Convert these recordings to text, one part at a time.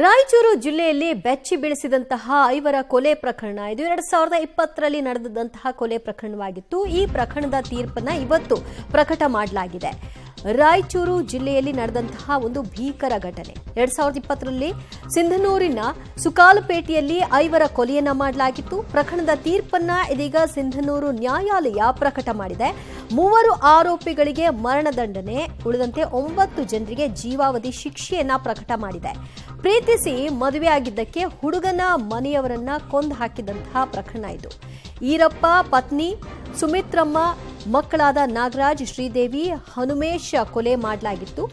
ರಾಯಚೂರು ಜಿಲ್ಲೆಯಲ್ಲಿ ಬೆಚ್ಚಿ ಬೀಳಿಸಿದಂತಹ ಐವರ ಕೊಲೆ ಪ್ರಕರಣ ಇದು 2020ರಲ್ಲಿ ನಡೆದಂತಹ ಕೊಲೆ ಪ್ರಕರಣವಾಗಿತ್ತು. ಈ ಪ್ರಕರಣದ ತೀರ್ಪನ್ನು ಇವತ್ತು ಪ್ರಕಟ ಮಾಡಲಾಗಿದೆ. ರಾಯಚೂರು ಜಿಲ್ಲೆಯಲ್ಲಿ ನಡೆದಂತಹ ಒಂದು ಭೀಕರ ಘಟನೆ 2020ರಲ್ಲಿ ಸಿಂಧನೂರಿನ ಸುಕಾಲಪೇಟೆಯಲ್ಲಿ ಐವರ ಕೊಲೆಯನ್ನ ಮಾಡಲಾಗಿತ್ತು. ಪ್ರಕರಣದ ತೀರ್ಪನ್ನ ಇದೀಗ ಸಿಂಧನೂರು ನ್ಯಾಯಾಲಯ ಪ್ರಕಟ ಮಾಡಿದೆ. 3 ಆರೋಪಿಗಳಿಗೆ ಮರಣದಂಡನೆ, ಉಳಿದಂತೆ 9 ಜನರಿಗೆ ಜೀವಾವಧಿ ಶಿಕ್ಷೆಯನ್ನ ಪ್ರಕಟ ಮಾಡಿದೆ. ಪ್ರೀತಿಸಿ ಮದುವೆಯಾಗಿದ್ದಕ್ಕೆ ಹುಡುಗನ ಮನೆಯವರನ್ನ ಕೊಂದು ಹಾಕಿದಂತಹ ಪ್ರಕರಣ ಇದು. ಈರಪ್ಪ ಪತ್ನಿ ಸುಮಿತ್ರಮ್ಮ, ಮಕ್ಕಳಾದ ನಾಗರಾಜ್, ಶ್ರೀದೇವಿ, ಹನುಮೇಶ್ ಕೊಲೆ ಮಾಡಲಾಗಿತ್ತು.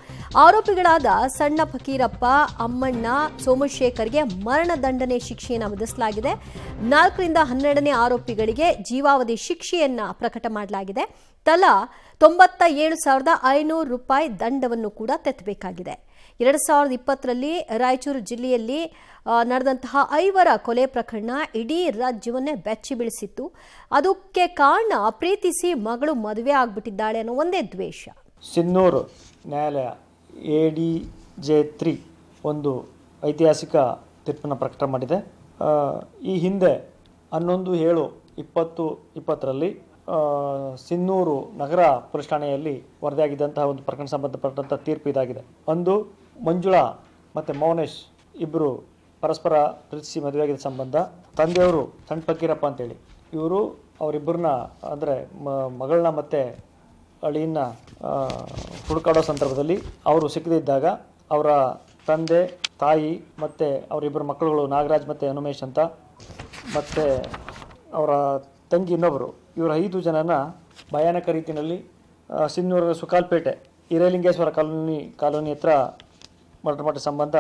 ಆರೋಪಿಗಳಾದ ಸಣ್ಣ ಫಕೀರಪ್ಪ, ಅಮ್ಮಣ್ಣ, ಸೋಮಶೇಖರ್ಗೆ ಮರಣದಂಡನೆ ಶಿಕ್ಷೆಯನ್ನು ವಿಧಿಸಲಾಗಿದೆ. 4ರಿಂದ 12ನೇ ಆರೋಪಿಗಳಿಗೆ ಜೀವಾವಧಿ ಶಿಕ್ಷೆಯನ್ನ ಪ್ರಕಟ ಮಾಡಲಾಗಿದೆ. ತಲಾ 97,500 ರೂಪಾಯಿ ದಂಡವನ್ನು ಕೂಡ ತೆತ್ತಬೇಕಾಗಿದೆ. 2020ರಲ್ಲಿ ರಾಯಚೂರು ಜಿಲ್ಲೆಯಲ್ಲಿ ನಡೆದಂತಹ ಐವರ ಕೊಲೆ ಪ್ರಕರಣ ಇಡೀ ರಾಜ್ಯವನ್ನೇ ಬೆಚ್ಚಿ ಬೀಳಿಸಿತ್ತು. ಅದಕ್ಕೆ ಕಾರಣ ಪ್ರೀತಿಸಿ ಮಗಳು ಮದುವೆ ಆಗ್ಬಿಟ್ಟಿದ್ದಾಳೆ ಅನ್ನೋ ಒಂದೇ ದ್ವೇಷ. ಸಿನ್ನೂರು ನ್ಯಾಯಾಲಯ ADJ3 ಒಂದು ಐತಿಹಾಸಿಕ ತೀರ್ಪನ್ನು ಪ್ರಕಟ ಮಾಡಿದೆ. ಈ ಹಿಂದೆ 11/7/2020ರಲ್ಲಿ ಸಿನ್ನೂರು ನಗರ ಪೊಲೀಸ್ ಠಾಣೆಯಲ್ಲಿ ವರದಿಯಾಗಿದ್ದಂತಹ ಒಂದು ಪ್ರಕರಣ ಸಂಬಂಧಪಟ್ಟಂಥ ತೀರ್ಪು ಇದಾಗಿದೆ. ಅಂದು ಮಂಜುಳಾ ಮತ್ತು ಮೌನೇಶ್ ಇಬ್ಬರು ಪರಸ್ಪರ ಪ್ರೀತಿಸಿ ಮದುವೆಯಾಗಿದ್ದ ಸಂಬಂಧ ತಂದೆಯವರು ಸಣ್ಣ ಫಕೀರಪ್ಪ ಅಂತೇಳಿ ಇವರು ಅವರಿಬ್ಬರನ್ನ ಅಂದರೆ ಮಗಳನ್ನ ಮತ್ತು ಅಳಿಯನ್ನ ಹುಡುಕಾಡೋ ಸಂದರ್ಭದಲ್ಲಿ ಅವರು ಸಿಕ್ಕದಿದ್ದಾಗ ಅವರ ತಂದೆ, ತಾಯಿ ಮತ್ತು ಅವರಿಬ್ಬರು ಮಕ್ಕಳುಗಳು ನಾಗರಾಜ್ ಮತ್ತು ಹನುಮೇಶ್ ಅಂತ ಮತ್ತು ಅವರ ತಂಗಿ ಇನ್ನೊಬ್ಬರು, ಇವರು 5 ಜನನ ಭಯಾನಕ ರೀತಿಯಲ್ಲಿ ಸಿನ್ನೂರ ಸುಕಾಲ್ಪೇಟೆ ಹಿರೇಲಿಂಗೇಶ್ವರ ಕಾಲೋನಿ ಹತ್ರ ಮರ್ಡರ್ ಮಾಡಿದ ಸಂಬಂಧ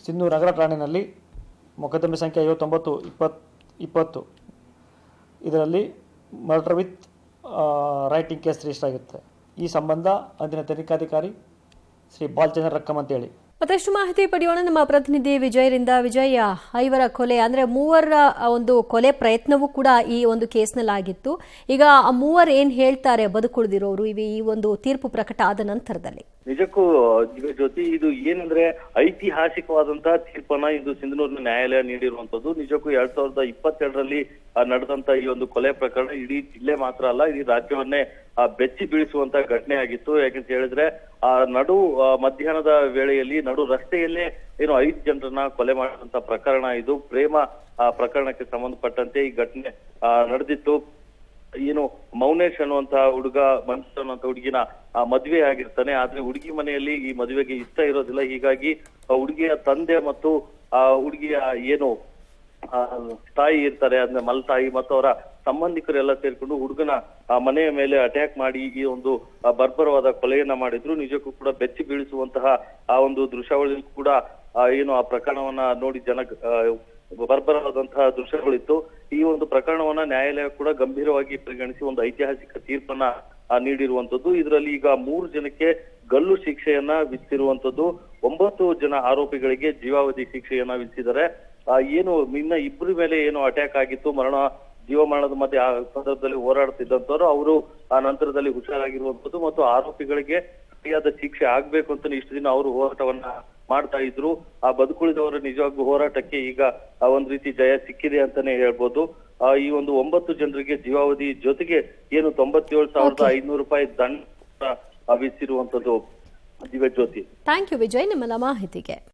ಸಿನ್ನೂರು ನಗರ ಠಾಣೆಯಲ್ಲಿ ಮೊಕದ್ದಮೆ ಸಂಖ್ಯೆ 59/2020 ಇದರಲ್ಲಿ murder with writing case register ಆಗಿರುತ್ತೆ. ಈ ಸಂಬಂಧ ಅಂದಿನ ತನಿಖಾಧಿಕಾರಿ ಶ್ರೀ ಬಾಲಚಂದ್ರ ರಕ್ಕಮ್ ಅಂತೇಳಿ ಮತ್ತಷ್ಟು ಮಾಹಿತಿ ಪಡೆಯೋಣ ನಮ್ಮ ಪ್ರತಿನಿಧಿ ವಿಜಯರಿಂದ. ವಿಜಯ, ಐವರ ಕೊಲೆ ಅಂದ್ರೆ 3 ಒಂದು ಕೊಲೆ ಪ್ರಯತ್ನವೂ ಕೂಡ ಈ ಒಂದು ಕೇಸ್ನಲ್ಲಿ ಆಗಿತ್ತು. ಈಗ ಆ 3 ಏನ್ ಹೇಳ್ತಾರೆ ಬದುಕುಳಿದಿರೋರು ಈ ಒಂದು ತೀರ್ಪು ಪ್ರಕಟ ಆದ ನಂತರದಲ್ಲಿ? ನಿಜಕ್ಕೂ ಜ್ಯೋತಿ, ಇದು ಏನಂದ್ರೆ ಐತಿಹಾಸಿಕವಾದಂತಹ ತೀರ್ಪನ್ನ ಇದು ಸಿಂಧನೂರಿನ ನ್ಯಾಯಾಲಯ ನೀಡಿರುವಂತದ್ದು. ನಿಜಕ್ಕೂ 2022ರಲ್ಲಿ ನಡೆದಂತ ಈ ಒಂದು ಕೊಲೆ ಪ್ರಕರಣ ಇಡೀ ಜಿಲ್ಲೆ ಮಾತ್ರ ಅಲ್ಲ, ಇಡೀ ರಾಜ್ಯವನ್ನೇ ಬೆಚ್ಚಿ ಬೀಳಿಸುವಂತ ಘಟನೆ ಆಗಿತ್ತು. ಯಾಕಂತ ಹೇಳಿದ್ರೆ ನಡು ಮಧ್ಯಾಹ್ನದ ವೇಳೆಯಲ್ಲಿ ನಡು ರಸ್ತೆಯಲ್ಲೇ ಏನು 5 ಜನರನ್ನ ಕೊಲೆ ಮಾಡಿದಂತ ಪ್ರಕರಣ ಇದು. ಪ್ರೇಮ ಪ್ರಕರಣಕ್ಕೆ ಸಂಬಂಧಪಟ್ಟಂತೆ ಈ ಘಟನೆ ನಡೆದಿತ್ತು. ಏನು ಮೌನೇಶ್ ಅನ್ನುವಂತಹ ಹುಡುಗ, ಮಂಜು ಅನ್ನುವಂತ ಹುಡುಗಿನ ಮದುವೆ ಆಗಿರ್ತಾನೆ. ಆದ್ರೆ ಹುಡುಗಿ ಮನೆಯಲ್ಲಿ ಈ ಮದುವೆಗೆ ಇಷ್ಟ ಇರೋದಿಲ್ಲ. ಹೀಗಾಗಿ ಹುಡುಗಿಯ ತಂದೆ ಮತ್ತು ಹುಡುಗಿಯ ಏನು ತಾಯಿ ಇರ್ತಾರೆ, ಅಂದ್ರೆ ಮಲ್ತಾಯಿ ಮತ್ತು ಅವರ ಸಂಬಂಧಿಕರೆಲ್ಲ ಸೇರ್ಕೊಂಡು ಹುಡುಗನ ಮನೆಯ ಮೇಲೆ ಅಟ್ಯಾಕ್ ಮಾಡಿ ಈ ಒಂದು ಬರ್ಬರವಾದ ಕೊಲೆಯನ್ನ ಮಾಡಿದ್ರು. ನಿಜಕ್ಕೂ ಕೂಡ ಬೆಚ್ಚಿ ಬೀಳಿಸುವಂತಹ ಆ ಒಂದು ದೃಶ್ಯಾವಳಿ ಕೂಡ ಏನು ಆ ಪ್ರಕರಣವನ್ನ ನೋಡಿ ಜನ ಬರ್ಬರವಾದಂತಹ ದೃಶ್ಯಗಳಿತ್ತು. ಈ ಒಂದು ಪ್ರಕರಣವನ್ನ ನ್ಯಾಯಾಲಯ ಕೂಡ ಗಂಭೀರವಾಗಿ ಪರಿಗಣಿಸಿ ಒಂದು ಐತಿಹಾಸಿಕ ತೀರ್ಪನ್ನ ನೀಡಿರುವಂತದ್ದು. ಇದರಲ್ಲಿ ಈಗ 3 ಜನಕ್ಕೆ ಗಲ್ಲು ಶಿಕ್ಷೆಯನ್ನ ವಿಧಿಸಿರುವಂತದ್ದು. 9 ಜನ ಆರೋಪಿಗಳಿಗೆ ಜೀವಾವಧಿ ಶಿಕ್ಷೆಯನ್ನ ವಿಧಿಸಿದ್ದಾರೆ. ಏನು ಇನ್ನ 2 ಮೇಲೆ ಏನು ಅಟ್ಯಾಕ್ ಆಗಿತ್ತು, ಜೀವಮರಣದ ಮಧ್ಯೆ ಆ ಸಂದರ್ಭದಲ್ಲಿ ಹೋರಾಡ್ತಿದ್ದಂತವ್ರು ಅವರು ಆ ನಂತರದಲ್ಲಿ ಹುಷಾರಾಗಿರುವಂತದ್ದು ಮತ್ತು ಆರೋಪಿಗಳಿಗೆ ಸರಿಯಾದ ಶಿಕ್ಷೆ ಆಗ್ಬೇಕು ಅಂತ ಇಷ್ಟು ದಿನ ಅವರು ಹೋರಾಟವನ್ನ ಮಾಡ್ತಾ ಇದ್ರು. ಆ ಬದುಕುಳಿದವರ ನಿಜವಾಗ್ಲೂ ಹೋರಾಟಕ್ಕೆ ಈಗ ಒಂದ್ ರೀತಿ ಜಯ ಸಿಕ್ಕಿದೆ ಅಂತಾನೆ ಹೇಳ್ಬೋದು. ಈ ಒಂದು 9 ಜನರಿಗೆ ಜೀವಾವಧಿ ಜೊತೆಗೆ ಏನು 97,500 ರೂಪಾಯಿ ದಂಡ ವಿಧಿಸಿರುವಂತದ್ದು. ಜ್ಯೋತಿ, ಥ್ಯಾಂಕ್ ಯು ವಿಜಯ್ ನಿಮ್ಮೆಲ್ಲ ಮಾಹಿತಿಗೆ.